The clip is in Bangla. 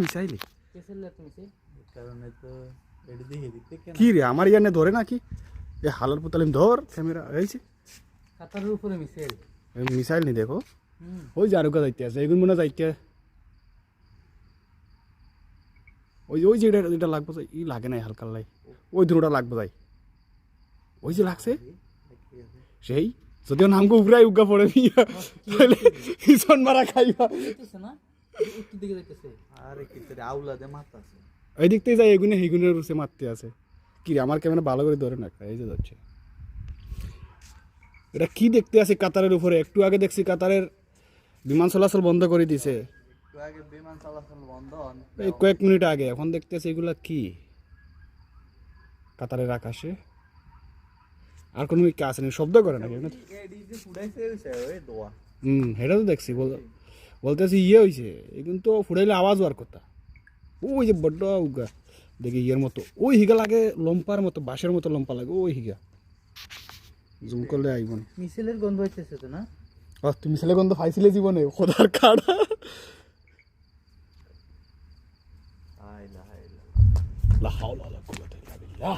মিসাইলি কারণে তো এটি দেখে দিতে কেন কি রে আমার ইয়ানে ধরে নাকি এ হালার পুতালিম ধর ক্যামেরা হয়েছে কাতারের উপরে মিসাইল মিসাইল নি দেখো ওই যে আরোগ্য যাইতে আছে এগুন মনে যাইতে ওই ওই যে এটা লাগবো ই লাগে নাই হালকা লাই ওই দুটা লাগবো যাই ওই যে লাগছে সেই যদিও নামকে উপরাই উগা পড়ে ভীষণ মারা খাইবা আরে কি তোর আউলা দে মাথা আছে এই দিক থেকে যাই এগুনে হেগুনের রুসে মারতে আছে কি রে আমার ক্যামেরা ভালো করে ধরে না এই যে যাচ্ছে এটা কি দেখতে আছে কাতারের উপরে একটু আগে দেখছি কাতারের বিমান চলাচল বন্ধ করে দিছে একটু আগে বিমান চলাচল বন্ধ এই কয়েক মিনিট আগে এখন দেখতেছে এগুলা কি কাতারের আকাশে আর কোনো কাজ নেই শব্দ করে নাকি সেটা তো দেখছি বলতেছি ইয়ে হয়েছে এখন তো ফুটাইলে আওয়াজ হওয়ার কথা ওই যে বড্ড উগা দেখি ইয়ের মতো ওই হিগা লাগে লম্পার মতো বাঁশের মতো লম্পা লাগে ওই হিগা জুম করলে আইব না মিছিলের গন্ধ হইতেছে তো না তুমি মিছিলের গন্ধ পাইছিলে জীবনে খোদার কাড়া লা হাওলা ওয়ালা কুওয়াতা ইল্লা বিল্লাহ